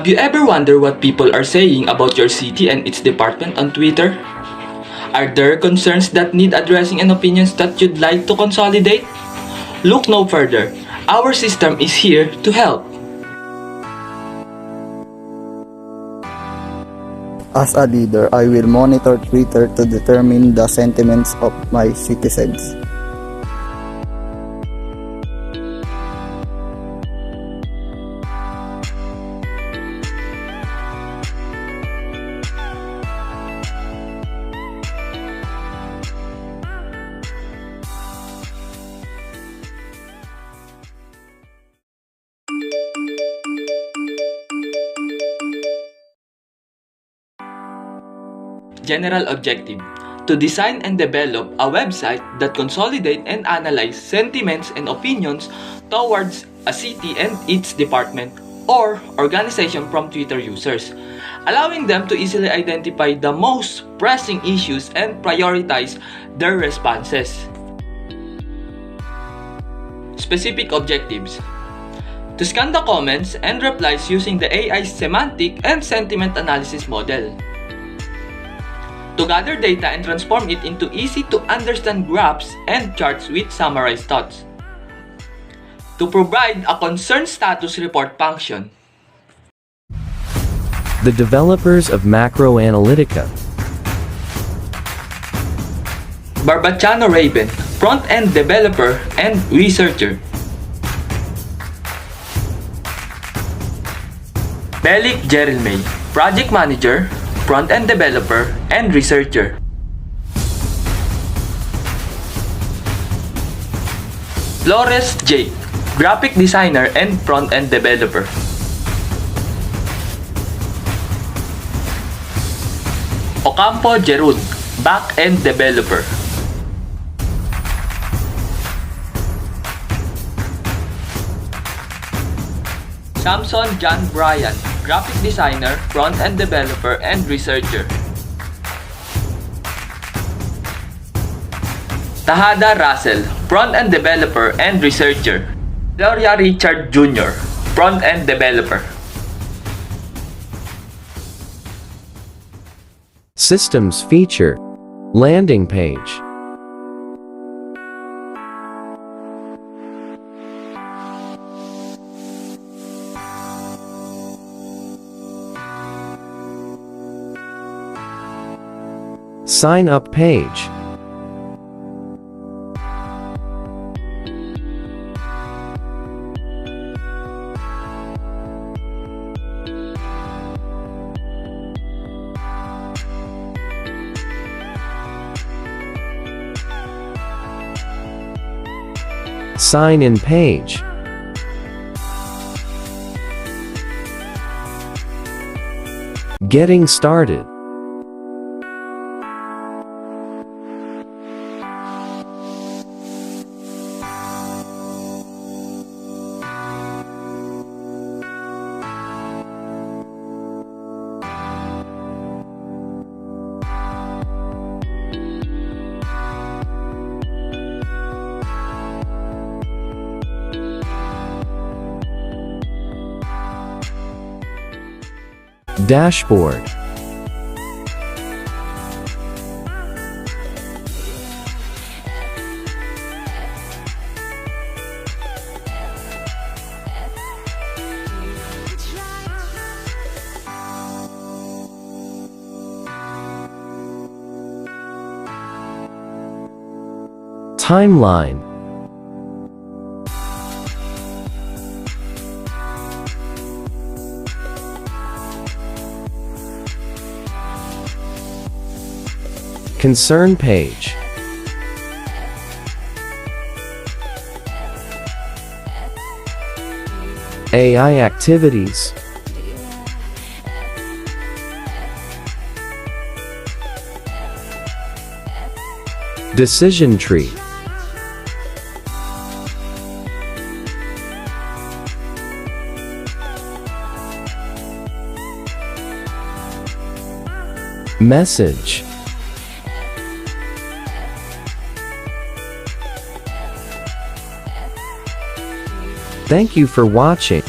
Have you ever wondered what people are saying about your city and its department on Twitter? Are there concerns that need addressing and opinions that you'd like to consolidate? Look no further. Our system is here to help. As a leader, I will monitor Twitter to determine the sentiments of my citizens. General objective: to design and develop a website that consolidate and analyze sentiments and opinions towards a city and its department or organization from Twitter users, allowing them to easily identify the most pressing issues and prioritize their responses. Specific objectives: to scan the comments and replies using the AI's semantic and sentiment analysis model, to gather data and transform it into easy-to-understand graphs and charts with summarized thoughts, to provide a concern status report function. The developers of Macro Analytica. Barbacciano Raven, front-end developer and researcher. Belic Jerelmay, project manager, front-end developer, and researcher. Flores Jake, graphic designer and front-end developer. Ocampo Jerud, back-end developer. Samson John Bryan, graphic designer, front-end developer, and researcher. Tahada Russell, front-end developer and researcher. Gloria Richard Jr., front-end developer. Systems feature. Landing page. Sign up page. Sign in page. Getting started. Dashboard. Timeline. Concern page. AI activities. Decision tree. Message. Thank you for watching.